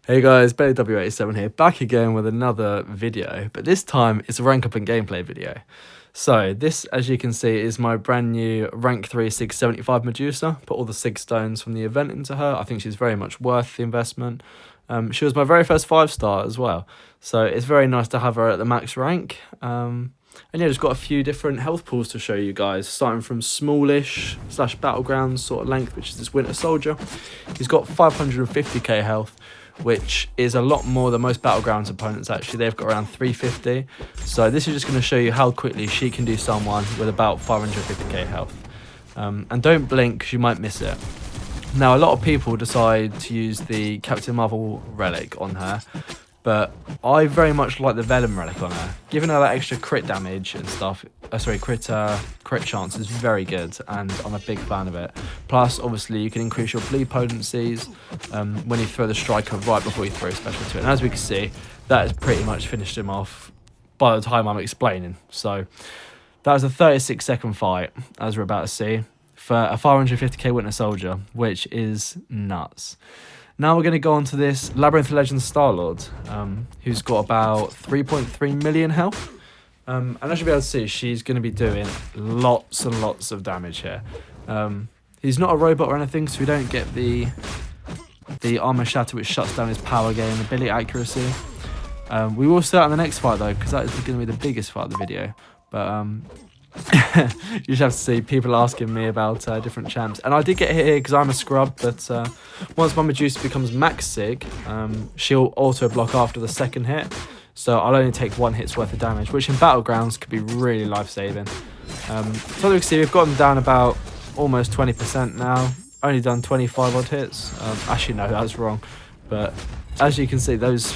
Hey guys, BW87 here, back again with another video, but this time it's a rank up and gameplay video. So this, as you can see, is my brand new rank 3 675 Medusa. Put all the 6 stones from the event into her. I think she's very much worth the investment. She was my very first 5-star as well, so it's very nice to have her at the max rank. And yeah, just got a few different health pools to show you guys, starting from smallish / battlegrounds sort of length, which is this Winter Soldier. He's got 550k health, which is a lot more than most Battlegrounds opponents actually. They've got around 350. So this is just going to show you how quickly she can do someone with about 550k health. And don't blink because you might miss it. Now, a lot of people decide to use the Captain Marvel relic on her, but I very much like the Venom relic on her. Giving her that extra crit damage and stuff, crit chance is very good, and I'm a big fan of it. Plus, obviously, you can increase your bleed potencies when you throw the striker right before you throw a special to it. And as we can see, that has pretty much finished him off by the time I'm explaining. So that was a 36-second fight, as we're about to see, for a 550k Winter Soldier, which is nuts. Now we're going to go on to this Labyrinth of Legends Star-Lord, who's got about 3.3 million health. And as you'll be able to see, she's going to be doing lots and lots of damage here. He's not a robot or anything, so we don't get the armor shatter, which shuts down his power gain, ability accuracy. We will start on the next fight, though, because that is going to be the biggest fight of the video. But you just have to see people asking me about different champs, and I did get hit here because I'm a scrub, but once my Medusa becomes max sig, she'll auto block after the second hit, so I'll only take 1 hit's worth of damage, which in Battlegrounds could be really life-saving. So as you can see, we've gotten down about almost 20% now, only done 25 odd hits. Actually no, that's wrong, but as you can see, those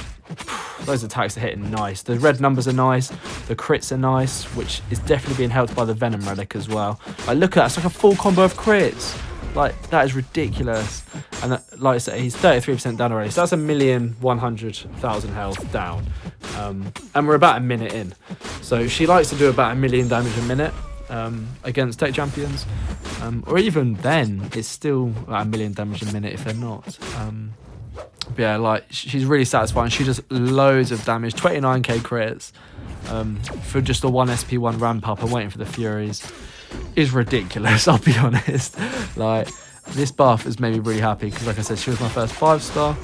attacks are hitting nice. The red numbers are nice, the crits are nice, which is definitely being helped by the Venom relic as well. Like, look at that, it's like a full combo of crits. Like, that is ridiculous. And that, like I say, he's 33% down already, so that's 1,100,000 health down. And we're about a minute in. So she likes to do about 1 million damage a minute against tech champions. Or even then, it's still like 1 million damage a minute if they're not. But yeah, like, she's really satisfying. She does loads of damage, 29k crits for just a 1 SP1 ramp up and waiting for the Furies is ridiculous, I'll be honest. Like, this buff has made me really happy because, like I said, she was my first 5-star,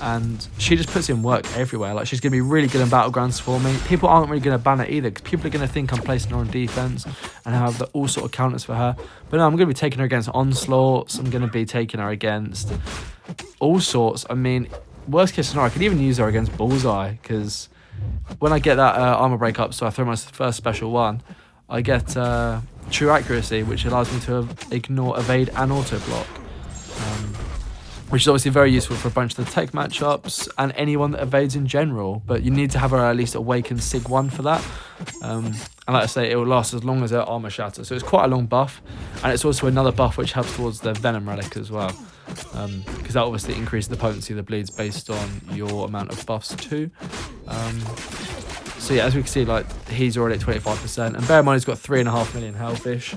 and she just puts in work everywhere. Like, she's going to be really good in Battlegrounds for me. People aren't really going to ban it either because people are going to think I'm placing her on defense and have all sort of counters for her. But no, I'm going to be taking her against onslaughts. I'm going to be taking her against all sorts. I mean, worst case scenario, I could even use her against Bullseye, because when I get that armor break up, so I throw my first special one, I get true accuracy, which allows me to ignore, evade, and auto block, which is obviously very useful for a bunch of the tech matchups and anyone that evades in general. But you need to have her at least awaken Sig 1 for that. And like I say, it will last as long as her armor shatter. So it's quite a long buff, and it's also another buff which helps towards the Venom relic as well, because that obviously increases the potency of the bleeds based on your amount of buffs too. So yeah, as we can see, like, he's already at 25%, and bear in mind he's got 3.5 million health-ish.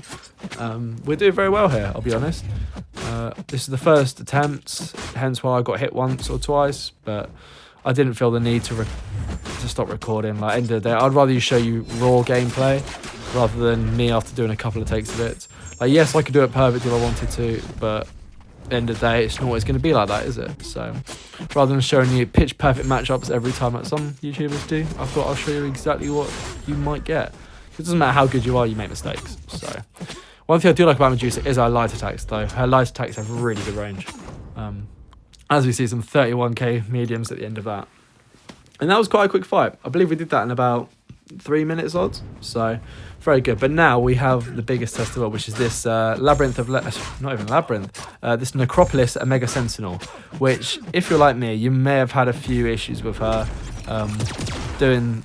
We're doing very well here, I'll be honest. This is the first attempt, hence why I got hit once or twice, but I didn't feel the need to stop recording. Like, end of the day, I'd rather show you raw gameplay rather than me after doing a couple of takes of it. Like, yes, I could do it perfect if I wanted to, but at the end of the day, it's not always going to be like that, is it? So rather than showing you pitch perfect matchups every time like some YouTubers do, I thought I'll show you exactly what you might get. It doesn't matter how good you are, you make mistakes. So one thing I do like about Medusa is her light attacks, though. Her light attacks have really good range. As we see, some 31k mediums at the end of that. And that was quite a quick fight. I believe we did that in about 3 minutes odds, so very good. But now we have the biggest test of all, which is this Labyrinth of not even Labyrinth, this Necropolis Omega Sentinel, which, if you're like me, you may have had a few issues with her doing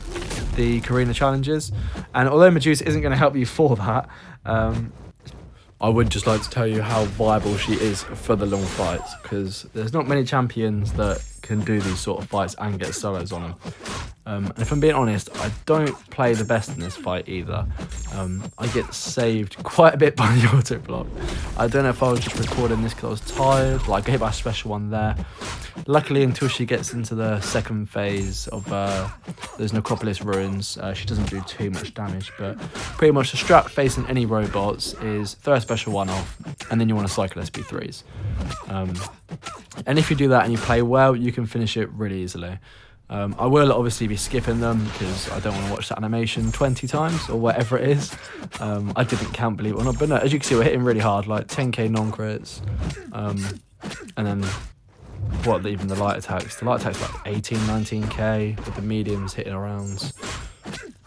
the Karina challenges. And although Medusa isn't going to help you for that, I would just like to tell you how viable she is for the long fights, because there's not many champions that can do these sort of fights and get solos on them. And if I'm being honest, I don't play the best in this fight either. I get saved quite a bit by the auto block. I don't know if I was just recording this because I was tired. Like, I hit by a special one there. Luckily, until she gets into the second phase of those Necropolis ruins, she doesn't do too much damage. But pretty much the strat facing any robots is throw a special one off, and then you want to cycle SP3s. And if you do that and you play well, you can finish it really easily. I will obviously be skipping them because I don't want to watch that animation 20 times or whatever it is. I didn't count, believe it or not, but no, as you can see, we're hitting really hard, like 10k non-crits, and then even the light attacks. The light attacks like 18, 19k, with the mediums hitting around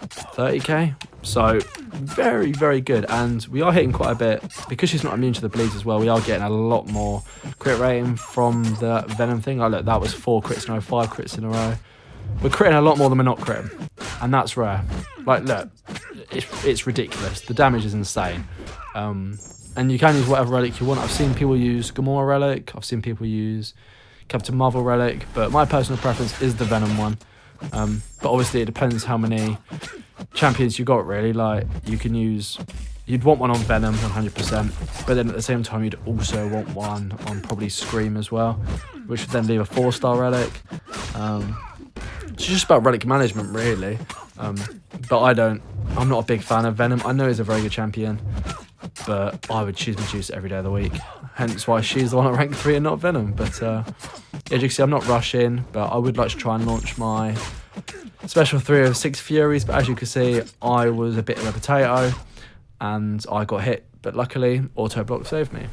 30k. So very, very good, and we are hitting quite a bit because she's not immune to the bleeds as well. We are getting a lot more crit rating from the venom thing. Oh look, that was 4 crits in a row, 5 crits in a row. We're critting a lot more than we're not critting, and that's rare. Like, look, it's ridiculous. The damage is insane. And you can use whatever relic you want. I've seen people use Gamora relic. I've seen people use Captain Marvel relic, but my personal preference is the venom one. But obviously it depends how many champions you got, really. Like, you'd want one on Venom 100%, but then at the same time you'd also want one on probably Scream as well, which would then leave a 4-star relic. It's just about relic management, really. But I'm not a big fan of Venom. I know he's a very good champion, but I would choose Medusa every day of the week, hence why she's the one at rank 3 and not Venom. But as you can see, I'm not rushing, but I would like to try and launch my special 3 of 6 Furies, but as you can see, I was a bit of a potato and I got hit, but luckily auto block saved me.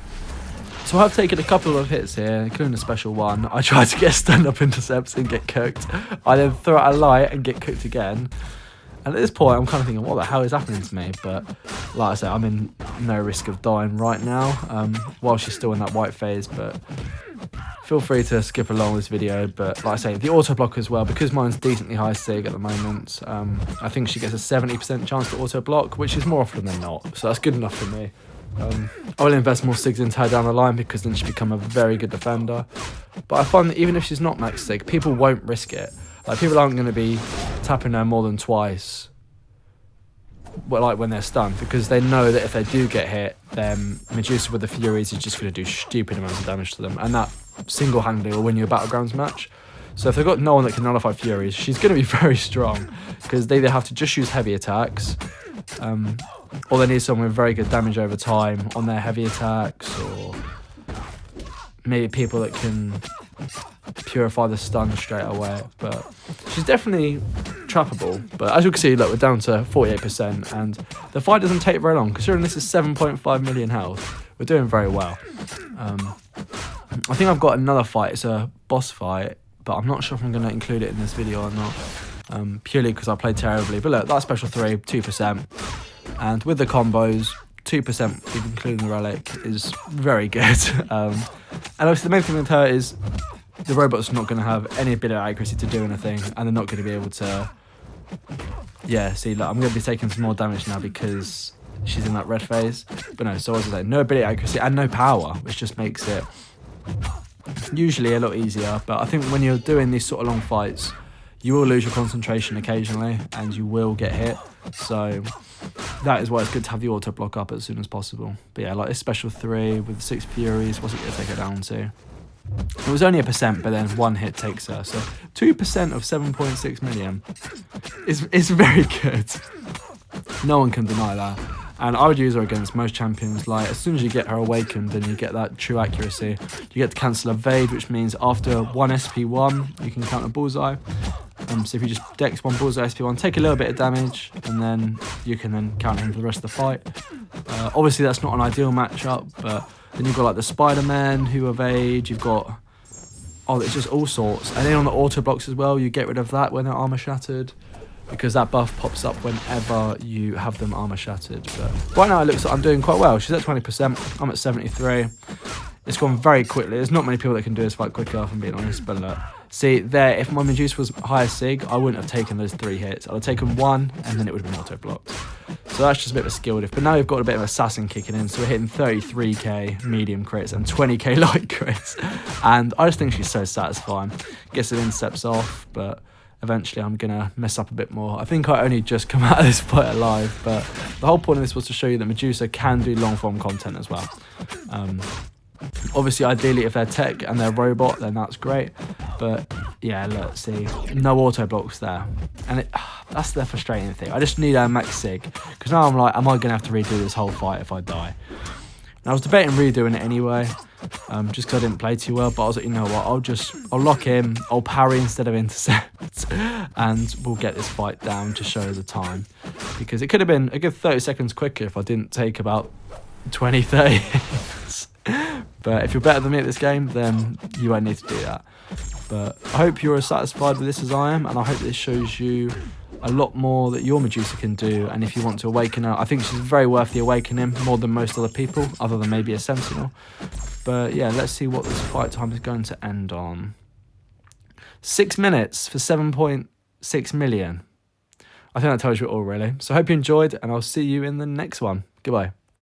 So I've taken a couple of hits here, including a special one. I tried to get stand-up intercepts and get cooked. I then throw out a light and get cooked again. And at this point, I'm kind of thinking, what the hell is happening to me? But like I said, I'm in no risk of dying right now, while she's still in that white phase. But feel free to skip along this video. But like I say, the auto block as well, because mine's decently high sig at the moment, I think she gets a 70% chance to auto block, which is more often than not. So that's good enough for me. I will invest more SIGs into her down the line because then she'll become a very good defender. But I find that even if she's not max SIG, people won't risk it. Like, people aren't going to be tapping her more than twice, like when they're stunned, because they know that if they do get hit, then Medusa with the Furies is just going to do stupid amounts of damage to them, and that single-handedly will win you a Battlegrounds match. So if they've got no one that can nullify Furies, she's going to be very strong, because they either have to just use heavy attacks, or they need someone with very good damage over time on their heavy attacks, or maybe people that can purify the stun straight away. But she's definitely trappable. But as you can see, look, we're down to 48%, and the fight doesn't take very long, considering this is 7.5 million health. We're doing very well. I think I've got another fight. It's a boss fight, but I'm not sure if I'm going to include it in this video or not, purely because I played terribly. But look, that special 3, 2%, and with the combos, 2%, including the relic, is very good. And obviously the main thing with her is the robot's not going to have any bit of accuracy to do anything, and they're not going to be able to... Yeah, see, look, I'm going to be taking some more damage now because she's in that red phase. But no, so as I say, no ability accuracy and no power, which just makes it usually a lot easier. But I think when you're doing these sort of long fights, you will lose your concentration occasionally and you will get hit. So that is why it's good to have the auto block up as soon as possible. But yeah, like this special 3 with 6 Furies, what's it going to take her down to? It was only 1%, but then 1 hit takes her. So 2% of 7.6 million is very good. No one can deny that. And I would use her against most champions. Like, as soon as you get her awakened, then you get that true accuracy. You get to cancel evade, which means after 1 SP1, you can counter bullseye. So if you just dex 1 bullseye SP1, take a little bit of damage, and then you can then counter him for the rest of the fight. Obviously, that's not an ideal matchup, but then you've got like the Spider-Man who evade. You've got, it's just all sorts. And then on the auto blocks as well, you get rid of that when they're armor shattered, because that buff pops up whenever you have them armor shattered. But right now it looks like I'm doing quite well. She's at 20%, I'm at 73. It's gone very quickly. There's not many people that can do this fight quicker, if I'm being honest. But look, see there, if my Medusa was higher sig, I wouldn't have taken those 3 hits. I'd have taken 1, and then it would have been auto blocked. So that's just a bit of a skill diff. But now we've got a bit of assassin kicking in, so we're hitting 33k medium crits and 20k light crits. And I just think she's so satisfying. Gets some intercepts off, but eventually I'm going to mess up a bit more. I think I only just come out of this fight alive, but the whole point of this was to show you that Medusa can do long form content as well. Obviously, ideally, if they're tech and they're robot, then that's great. But yeah, look, see, no auto blocks there, and that's the frustrating thing. I just need a max sig, because now I'm like, am I gonna have to redo this whole fight if I die? And I was debating redoing it anyway, just because I didn't play too well. But I was like, you know what? I'll lock in. I'll parry instead of intercept, and we'll get this fight down to show the time, because it could have been a good 30 seconds quicker if I didn't take about 20, 30 hits. But if you're better than me at this game, then you won't need to do that. But I hope you're as satisfied with this as I am, and I hope this shows you a lot more that your Medusa can do. And if you want to awaken her, I think she's very worth the awakening, more than most other people, other than maybe a sentinel. But yeah, let's see what this fight time is going to end on. 6 minutes for 7.6 million. I think that tells you it all, really. So I hope you enjoyed, and I'll see you in the next one. Goodbye.